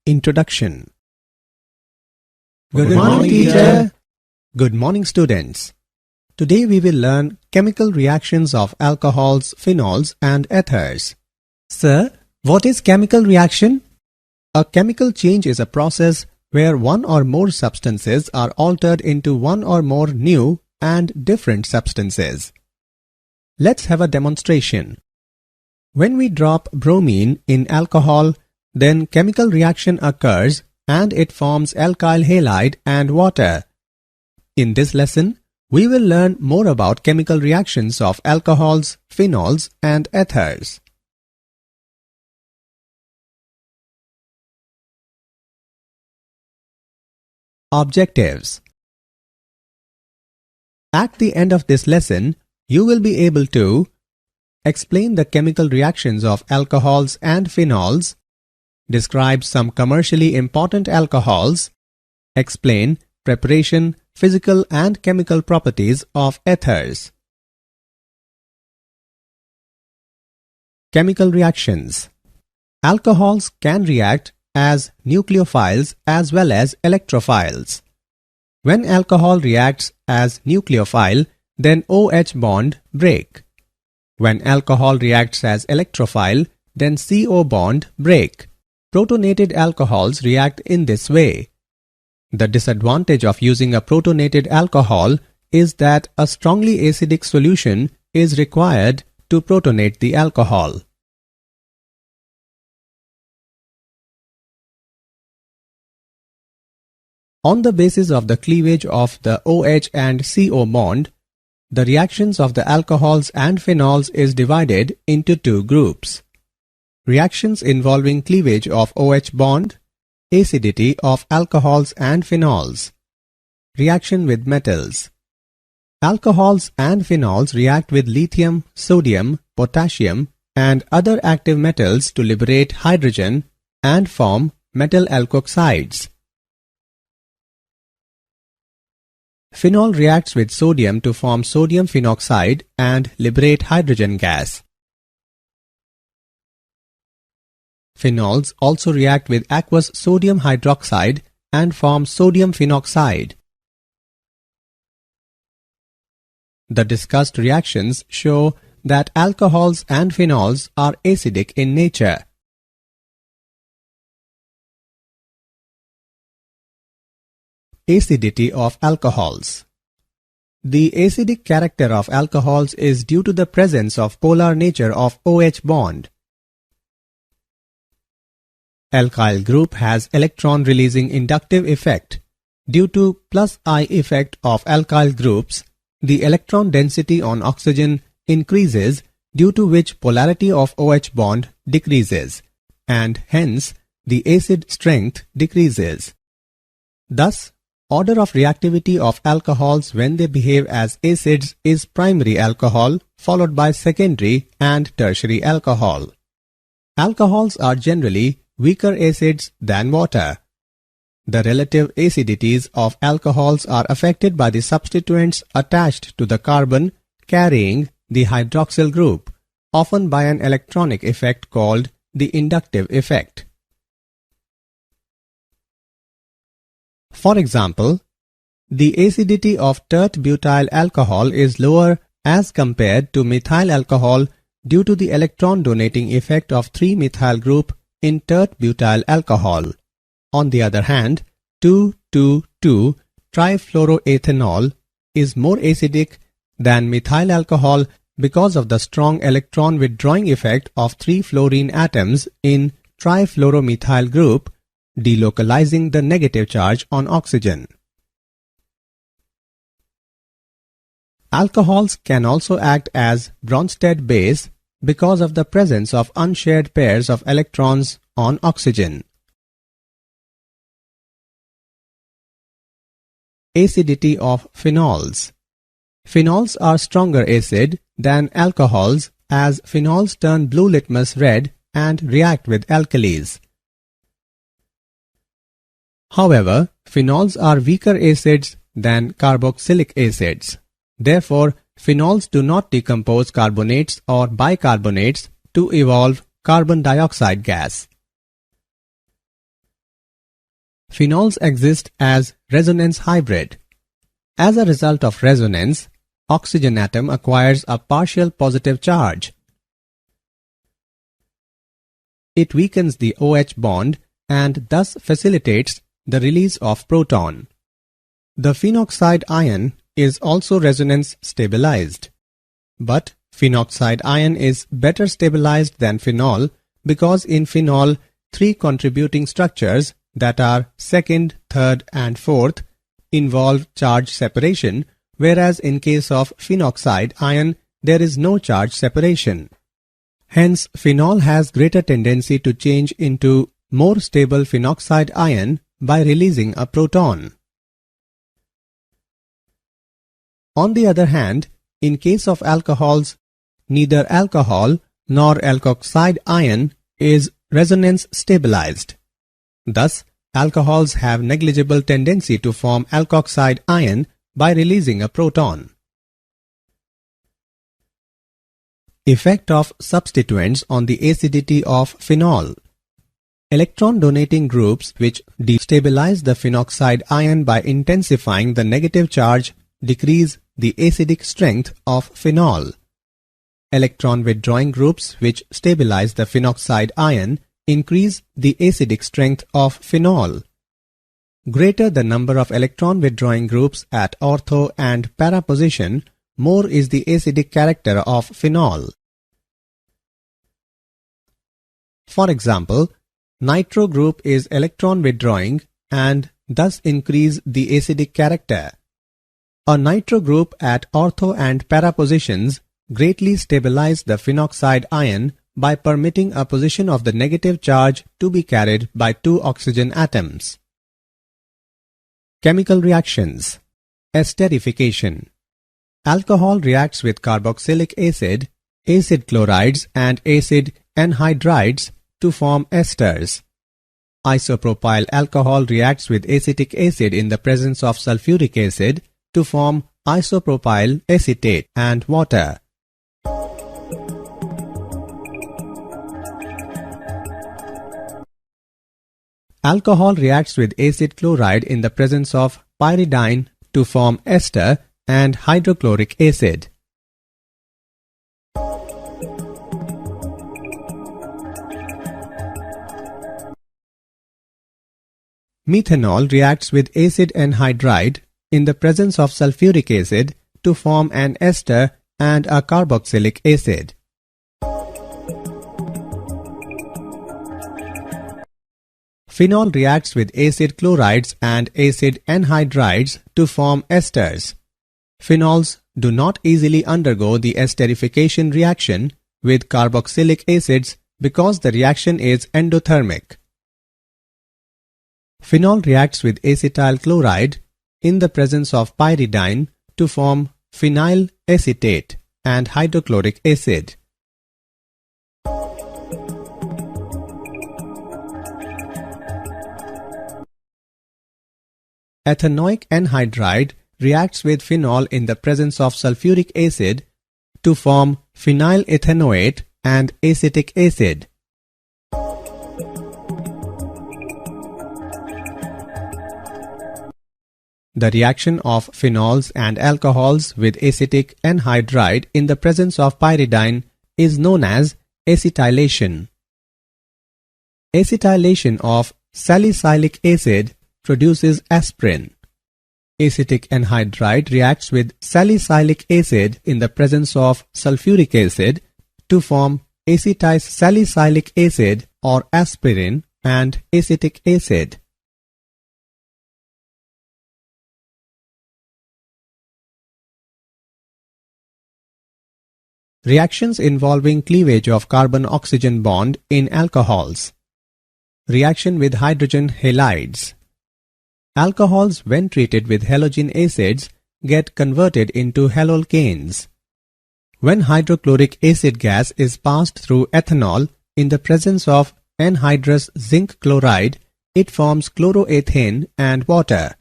Introduction. Good morning, teacher. Good morning, students. Today we will learn chemical reactions of alcohols, phenols and ethers. Sir, what is chemical reaction? A chemical change is a process where one or more substances are altered into one or more new and different substances. Let's have a demonstration. When we drop bromine in alcohol, then chemical reaction occurs and it forms alkyl halide and water. In this lesson, we will learn more about chemical reactions of alcohols, phenols and ethers. Objectives. At the end of this lesson, you will be able to explain the chemical reactions of alcohols and phenols, describe some commercially important alcohols, explain preparation, physical and chemical properties of ethers. Chemical reactions. Alcohols can react as nucleophiles as well as electrophiles. When alcohol reacts as nucleophile, then OH bond break. When alcohol reacts as electrophile, then CO bond break. Protonated alcohols react in this way. The disadvantage of using a protonated alcohol is that a strongly acidic solution is required to protonate the alcohol. On the basis of the cleavage of the OH and CO bond, the reactions of the alcohols and phenols is divided into two groups. Reactions involving cleavage of OH bond, acidity of alcohols and phenols. Reaction with metals. Alcohols and phenols react with lithium, sodium, potassium and other active metals to liberate hydrogen and form metal alkoxides. Phenol reacts with sodium to form sodium phenoxide and liberate hydrogen gas. Phenols also react with aqueous sodium hydroxide and form sodium phenoxide. The discussed reactions show that alcohols and phenols are acidic in nature. Acidity of alcohols. The acidic character of alcohols is due to the presence of polar nature of OH bond. Alkyl group has electron-releasing inductive effect. Due to +I effect of alkyl groups, the electron density on oxygen increases, due to which polarity of OH bond decreases, and hence the acid strength decreases. Thus, order of reactivity of alcohols when they behave as acids is primary alcohol, followed by secondary and tertiary alcohol. Alcohols are generally weaker acids than water. The relative acidities of alcohols are affected by the substituents attached to the carbon carrying the hydroxyl group, often by an electronic effect called the inductive effect. For example, the acidity of tert-butyl alcohol is lower as compared to methyl alcohol due to the electron-donating effect of 3-methyl group in tert-butyl alcohol. On the other hand, 2,2,2-trifluoroethanol is more acidic than methyl alcohol because of the strong electron withdrawing effect of 3 fluorine atoms in trifluoromethyl group, delocalizing the negative charge on oxygen. Alcohols can also act as Bronsted base because of the presence of unshared pairs of electrons on oxygen. Acidity of phenols. Phenols are stronger acid than alcohols as phenols turn blue litmus red and react with alkalis. However, phenols are weaker acids than carboxylic acids. Therefore, phenols do not decompose carbonates or bicarbonates to evolve carbon dioxide gas. Phenols exist as resonance hybrid. As a result of resonance, oxygen atom acquires a partial positive charge. It weakens the OH bond and thus facilitates the release of proton. The phenoxide ion is also resonance stabilized. But phenoxide ion is better stabilized than phenol because in phenol, 3 contributing structures that are second, third and fourth involve charge separation, whereas in case of phenoxide ion, there is no charge separation. Hence, phenol has greater tendency to change into more stable phenoxide ion by releasing a proton. On the other hand, in case of alcohols, neither alcohol nor alkoxide ion is resonance stabilized. Thus, alcohols have negligible tendency to form alkoxide ion by releasing a proton. Effect of substituents on the acidity of phenol. Electron-donating groups which destabilize the phenoxide ion by intensifying the negative charge decrease the acidic strength of phenol. Electron-withdrawing groups which stabilize the phenoxide ion increase the acidic strength of phenol. Greater the number of electron-withdrawing groups at ortho and para position, more is the acidic character of phenol. For example, nitro group is electron-withdrawing and thus increase the acidic character. A nitro group at ortho and para positions greatly stabilize the phenoxide ion by permitting a position of the negative charge to be carried by 2 oxygen atoms. Chemical reactions. Esterification. Alcohol reacts with carboxylic acid, acid chlorides and acid anhydrides to form esters. Isopropyl alcohol reacts with acetic acid in the presence of sulfuric acid to form isopropyl acetate and water. Alcohol reacts with acid chloride in the presence of pyridine to form ester and hydrochloric acid. Methanol reacts with acid anhydride in the presence of sulfuric acid to form an ester and a carboxylic acid. Phenol reacts with acid chlorides and acid anhydrides to form esters. Phenols do not easily undergo the esterification reaction with carboxylic acids because the reaction is endothermic. Phenol reacts with acetyl chloride in the presence of pyridine to form phenyl acetate and hydrochloric acid. Ethanoic anhydride reacts with phenol in the presence of sulfuric acid to form phenyl ethanoate and acetic acid. The reaction of phenols and alcohols with acetic anhydride in the presence of pyridine is known as acetylation. Acetylation of salicylic acid produces aspirin. Acetic anhydride reacts with salicylic acid in the presence of sulfuric acid to form acetylsalicylic acid or aspirin and acetic acid. Reactions involving cleavage of carbon-oxygen bond in alcohols. Reaction with hydrogen halides. Alcohols, when treated with halogen acids, get converted into halolcanes. When hydrochloric acid gas is passed through ethanol in the presence of anhydrous zinc chloride, it forms chloroethane and water.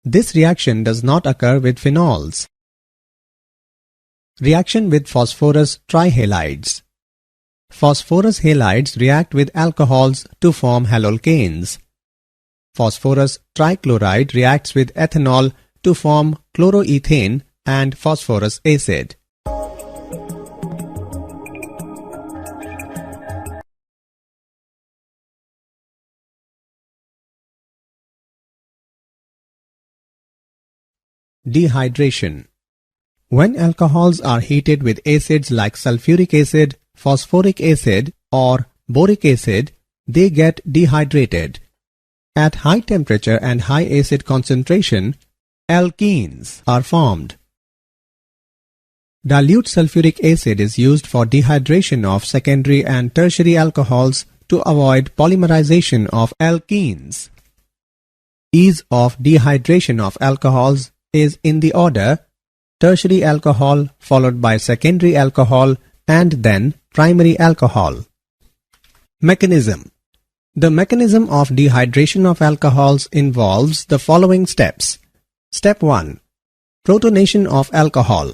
This reaction does not occur with phenols. Reaction with phosphorus trihalides. Phosphorus halides react with alcohols to form halolcanes. Phosphorus trichloride reacts with ethanol to form chloroethane and phosphorus acid. Dehydration. When alcohols are heated with acids like sulfuric acid, phosphoric acid, or boric acid, they get dehydrated. At high temperature and high acid concentration, alkenes are formed. Dilute sulfuric acid is used for dehydration of secondary and tertiary alcohols to avoid polymerization of alkenes. Ease of dehydration of alcohols is in the order tertiary alcohol followed by secondary alcohol and then primary alcohol. Mechanism. The mechanism of dehydration of alcohols involves the following steps. Step 1. Protonation of alcohol.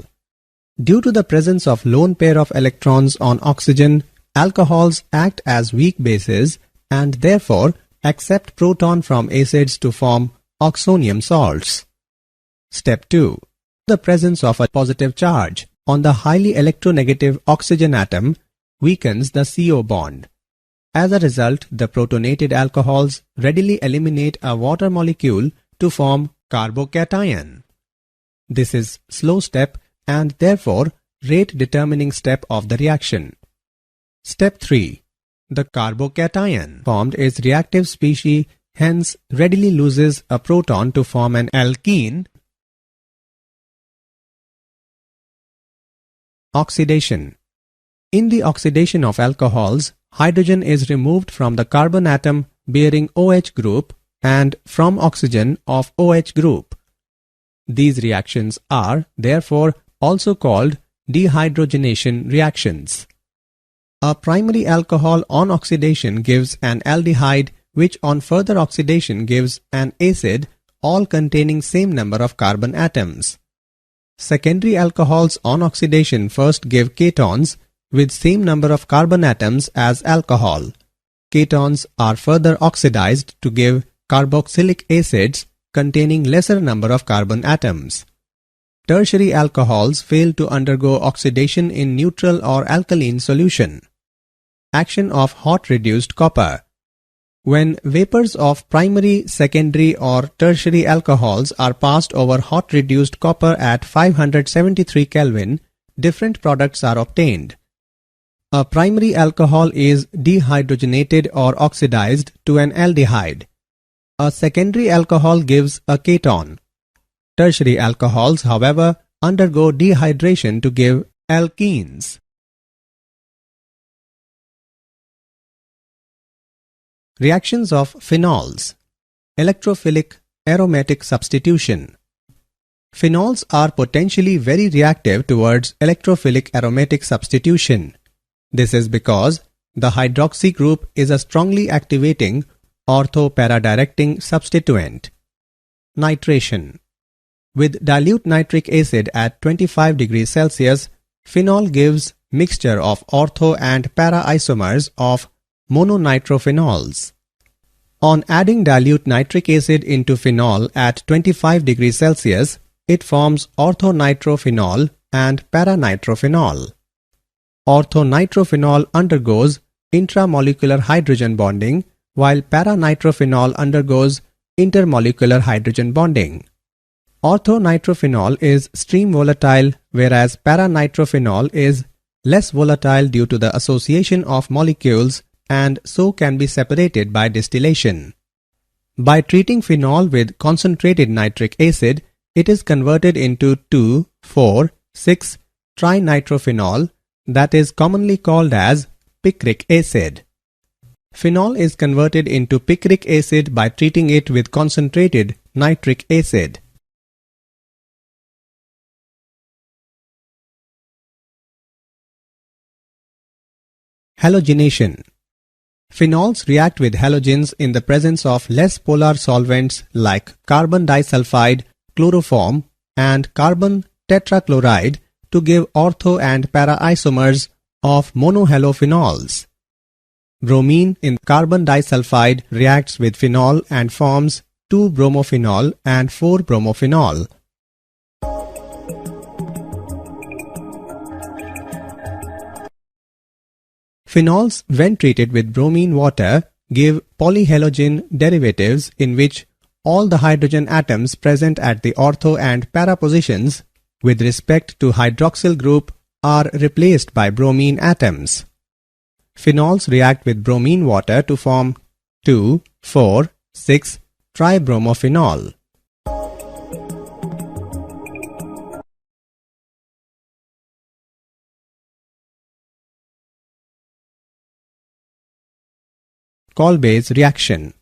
Due to the presence of lone pair of electrons on oxygen, alcohols act as weak bases and therefore accept proton from acids to form oxonium salts. Step 2. The presence of a positive charge on the highly electronegative oxygen atom weakens the CO bond. As a result, the protonated alcohols readily eliminate a water molecule to form carbocation. This is slow step and therefore rate determining step of the reaction. Step 3. The carbocation formed is reactive species, hence readily loses a proton to form an alkene. Oxidation. In the oxidation of alcohols, hydrogen is removed from the carbon atom bearing OH group and from oxygen of OH group. These reactions are, therefore, also called dehydrogenation reactions. A primary alcohol on oxidation gives an aldehyde which on further oxidation gives an acid, all containing same number of carbon atoms. Secondary alcohols on oxidation first give ketones with same number of carbon atoms as alcohol. Ketones are further oxidized to give carboxylic acids containing lesser number of carbon atoms. Tertiary alcohols fail to undergo oxidation in neutral or alkaline solution. Action of hot reduced copper. When vapors of primary, secondary or tertiary alcohols are passed over hot reduced copper at 573 Kelvin, different products are obtained. A primary alcohol is dehydrogenated or oxidized to an aldehyde. A secondary alcohol gives a keton. Tertiary alcohols, however, undergo dehydration to give alkenes. Reactions of phenols. Electrophilic aromatic substitution. Phenols are potentially very reactive towards electrophilic aromatic substitution. This is because the hydroxy group is a strongly activating ortho-para-directing substituent. Nitration. With dilute nitric acid at 25 degrees Celsius, phenol gives mixture of ortho and para isomers of mononitrophenols. On adding dilute nitric acid into phenol at 25 degrees Celsius, it forms orthonitrophenol and paranitrophenol. Orthonitrophenol undergoes intramolecular hydrogen bonding, while paranitrophenol undergoes intermolecular hydrogen bonding. Orthonitrophenol is stream volatile, whereas paranitrophenol is less volatile due to the association of molecules and so can be separated by distillation. By treating phenol with concentrated nitric acid, it is converted into 2,4,6-trinitrophenol, that is commonly called as picric acid. Phenol is converted into picric acid by treating it with concentrated nitric acid. Halogenation. Phenols react with halogens in the presence of less polar solvents like carbon disulfide, chloroform, and carbon tetrachloride to give ortho and para isomers of monohalophenols. Bromine in carbon disulfide reacts with phenol and forms 2-bromophenol and 4-bromophenol. Phenols, when treated with bromine water, give polyhalogen derivatives in which all the hydrogen atoms present at the ortho and para positions with respect to hydroxyl group are replaced by bromine atoms. Phenols react with bromine water to form 2,4,6-tribromophenol. Kolbe's reaction.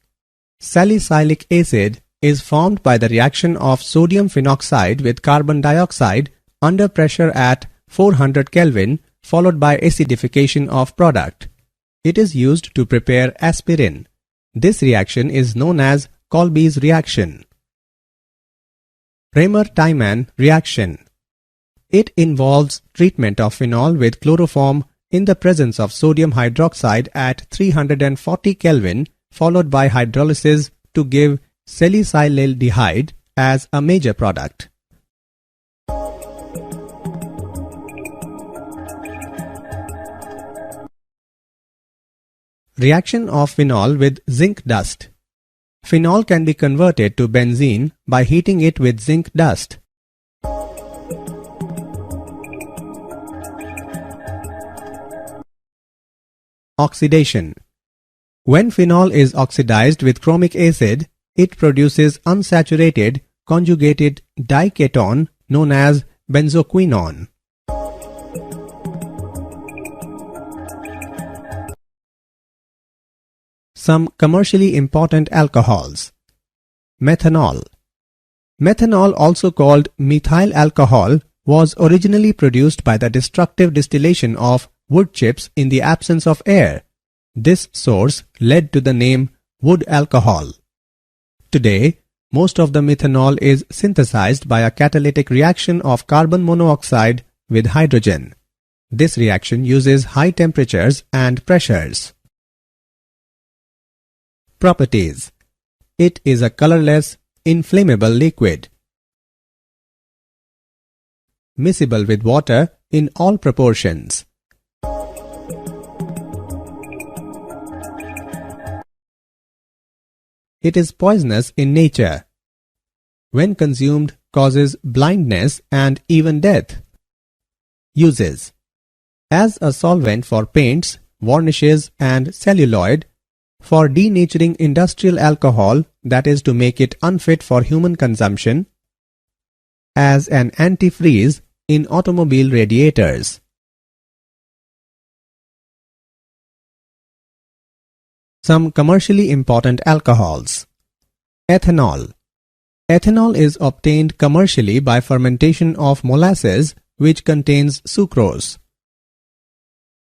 Salicylic acid is formed by the reaction of sodium phenoxide with carbon dioxide under pressure at 400 Kelvin followed by acidification of product. It is used to prepare aspirin. This reaction is known as Kolbe's reaction. Raymer-Tiemann reaction. It involves treatment of phenol with chloroform in the presence of sodium hydroxide at 340 Kelvin followed by hydrolysis to give salicylaldehyde as a major product. Reaction of phenol with zinc dust. Phenol can be converted to benzene by heating it with zinc dust. Oxidation. When phenol is oxidized with chromic acid, it produces unsaturated conjugated dicaton known as benzoquinone. Some commercially important alcohols. Methanol. Methanol, also called methyl alcohol, was originally produced by the destructive distillation of wood chips in the absence of air. This source led to the name wood alcohol. Today, most of the methanol is synthesized by a catalytic reaction of carbon monoxide with hydrogen. This reaction uses high temperatures and pressures. Properties. It is a colorless, inflammable liquid. Miscible with water in all proportions. It is poisonous in nature. When consumed, causes blindness and even death. Uses. As a solvent for paints, varnishes and celluloid, for denaturing industrial alcohol, that is to make it unfit for human consumption, as an antifreeze in automobile radiators. Some commercially important alcohols. Ethanol. Ethanol is obtained commercially by fermentation of molasses which contains sucrose.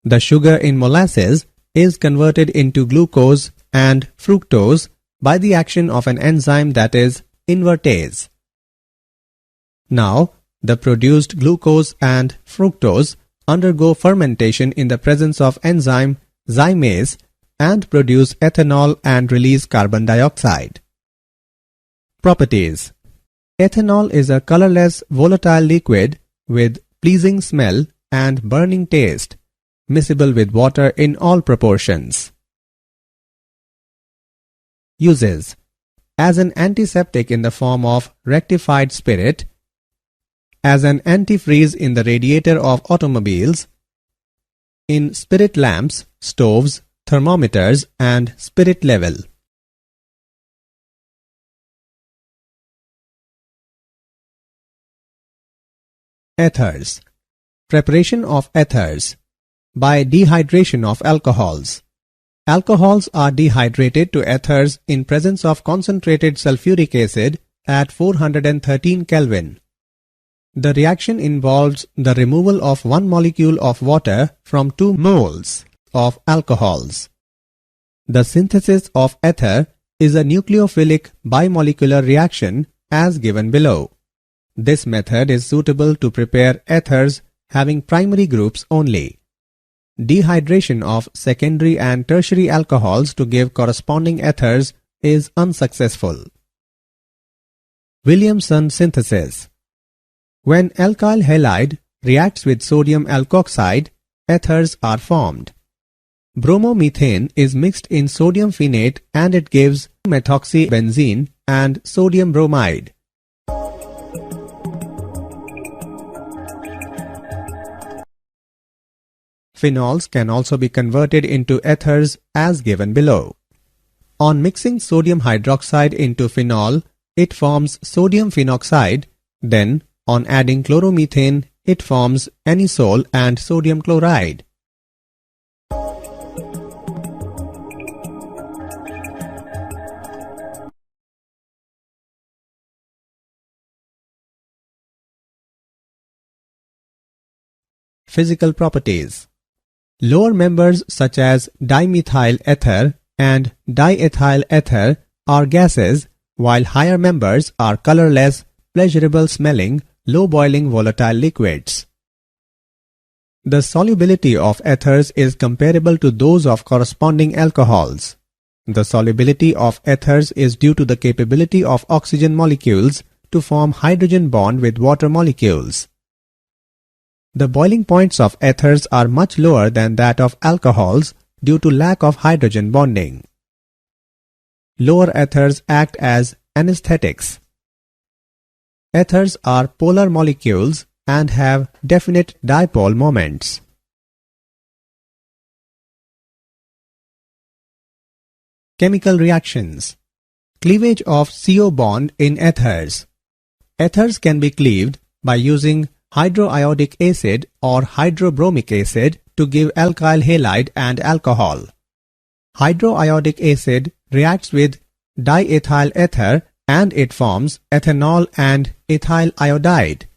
The sugar in molasses is converted into glucose and fructose by the action of an enzyme that is invertase. Now, the produced glucose and fructose undergo fermentation in the presence of enzyme zymase and produce ethanol and release carbon dioxide. Properties. Ethanol is a colorless, volatile liquid with pleasing smell and burning taste, miscible with water in all proportions. Uses. As an antiseptic in the form of rectified spirit, as an antifreeze in the radiator of automobiles, in spirit lamps, stoves, thermometers and spirit level. Ethers. Preparation of ethers. By dehydration of alcohols. Alcohols are dehydrated to ethers in presence of concentrated sulfuric acid at 413 Kelvin. The reaction involves the removal of one molecule of water from 2 moles of alcohols. The synthesis of ether is a nucleophilic bimolecular reaction as given below. This method is suitable to prepare ethers having primary groups only. dehydration of secondary and tertiary alcohols to give corresponding ethers is unsuccessful. Williamson synthesis. When alkyl halide reacts with sodium alkoxide, ethers are formed. Bromomethane is mixed in sodium phenate and it gives methoxybenzene and sodium bromide. Phenols can also be converted into ethers as given below. On mixing sodium hydroxide into phenol, it forms sodium phenoxide. Then, on adding chloromethane, it forms anisole and sodium chloride. Physical properties. Lower members such as dimethyl ether and diethyl ether are gases, while higher members are colorless, pleasurable smelling, low boiling volatile liquids. The solubility of ethers is comparable to those of corresponding alcohols. The solubility of ethers is due to the capability of oxygen molecules to form hydrogen bond with water molecules. The boiling points of ethers are much lower than that of alcohols due to lack of hydrogen bonding. Lower ethers act as anesthetics. Ethers are polar molecules and have definite dipole moments. Chemical reactions. Cleavage of CO bond in ethers. Ethers can be cleaved by using hydroiodic acid or hydrobromic acid to give alkyl halide and alcohol. Hydroiodic acid reacts with diethyl ether and it forms ethanol and ethyl iodide.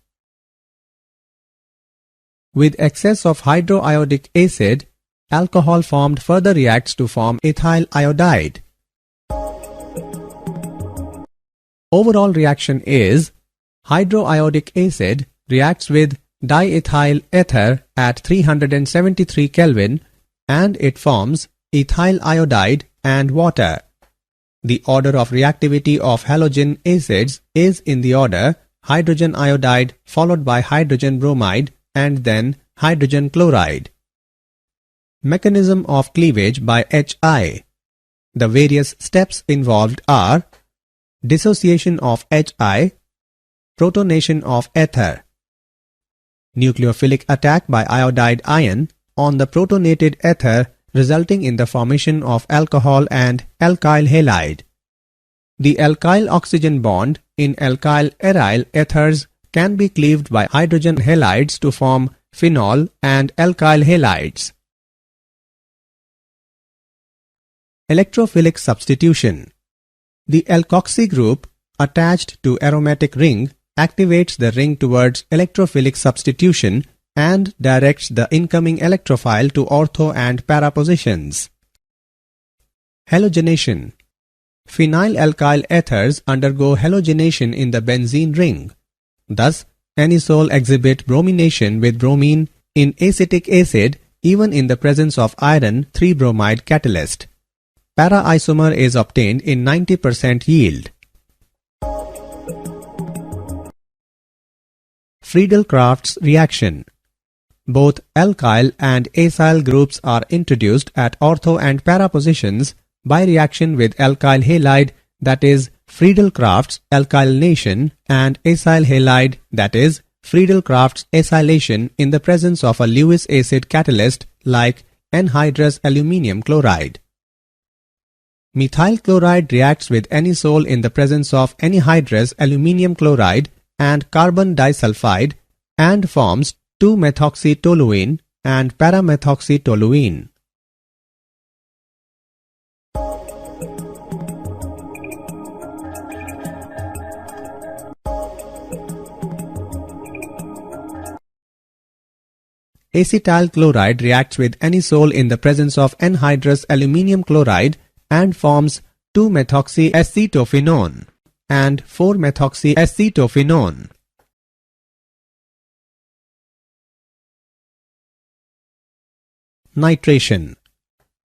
With excess of hydroiodic acid, alcohol formed further reacts to form ethyl iodide. Overall reaction is hydroiodic acid reacts with diethyl ether at 373 Kelvin and it forms ethyl iodide and water. The order of reactivity of halogen acids is in the order hydrogen iodide followed by hydrogen bromide and then hydrogen chloride. Mechanism of cleavage by HI. The various steps involved are dissociation of HI, protonation of ether, nucleophilic attack by iodide ion on the protonated ether resulting in the formation of alcohol and alkyl halide. The alkyl oxygen bond in alkyl aryl ethers can be cleaved by hydrogen halides to form phenol and alkyl halides. Electrophilic substitution. The alkoxy group attached to aromatic ring activates the ring towards electrophilic substitution and directs the incoming electrophile to ortho and para positions. Halogenation. Phenyl alkyl ethers undergo halogenation in the benzene ring. Thus, anisole exhibit bromination with bromine in acetic acid even in the presence of iron 3-bromide catalyst. Para isomer is obtained in 90% yield. Friedel-Crafts reaction. Both alkyl and acyl groups are introduced at ortho and para positions by reaction with alkyl halide, that is Friedel-Crafts alkylation, and acyl halide, that is Friedel-Crafts acylation, in the presence of a Lewis acid catalyst like anhydrous aluminium chloride. Methyl chloride reacts with anisole in the presence of anhydrous aluminium chloride and carbon disulfide and forms 2-methoxytoluene and paramethoxytoluene. Acetyl chloride reacts with anisole in the presence of anhydrous aluminium chloride and forms 2-methoxyacetophenone and 4-methoxyacetophenone. nitration.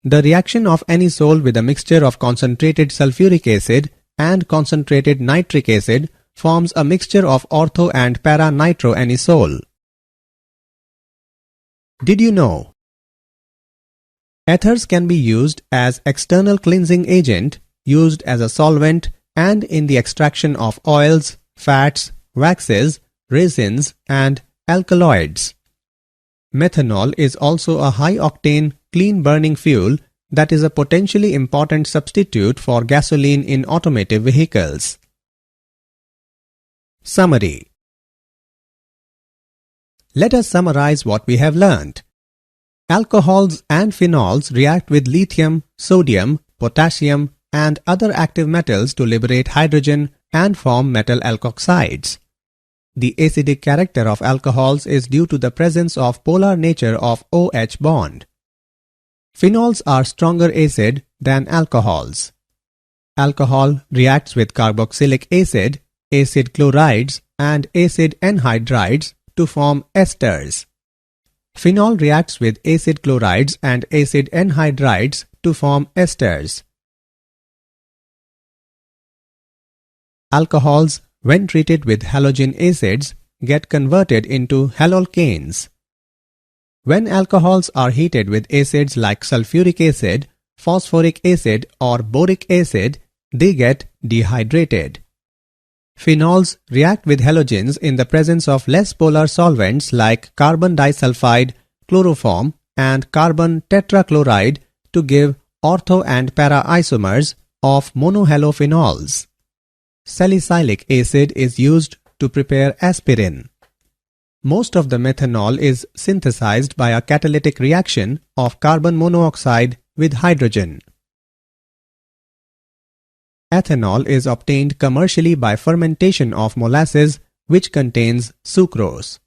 The reaction of anisole with a mixture of concentrated sulfuric acid and concentrated nitric acid forms a mixture of ortho and para-nitroanisole. Did you know? Ethers can be used as external cleansing agent, used as a solvent, and in the extraction of oils, fats, waxes, resins, and alkaloids. Methanol is also a high-octane, clean-burning fuel that is a potentially important substitute for gasoline in automotive vehicles. Summary. Let us summarize what we have learned. Alcohols and phenols react with lithium, sodium, potassium, and other active metals to liberate hydrogen and form metal alkoxides. The acidic character of alcohols is due to the presence of polar nature of OH bond. Phenols are stronger acid than alcohols. Alcohol reacts with carboxylic acid, acid chlorides, and acid anhydrides to form esters. Phenol reacts with acid chlorides and acid anhydrides to form esters. Alcohols, when treated with halogen acids, get converted into halolcanes. When alcohols are heated with acids like sulfuric acid, phosphoric acid, or boric acid, they get dehydrated. Phenols react with halogens in the presence of less polar solvents like carbon disulfide, chloroform, and carbon tetrachloride to give ortho and para isomers of monohalophenols. Salicylic acid is used to prepare aspirin. Most of the methanol is synthesized by a catalytic reaction of carbon monoxide with hydrogen. Ethanol is obtained commercially by fermentation of molasses, which contains sucrose.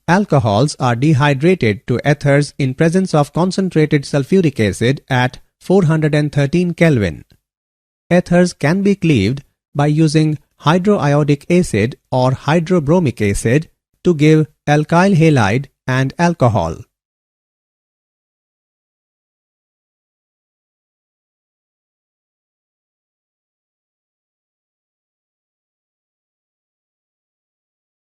Alcohols are dehydrated to ethers in presence of concentrated sulfuric acid at 413 Kelvin. Ethers can be cleaved by using hydroiodic acid or hydrobromic acid to give alkyl halide and alcohol.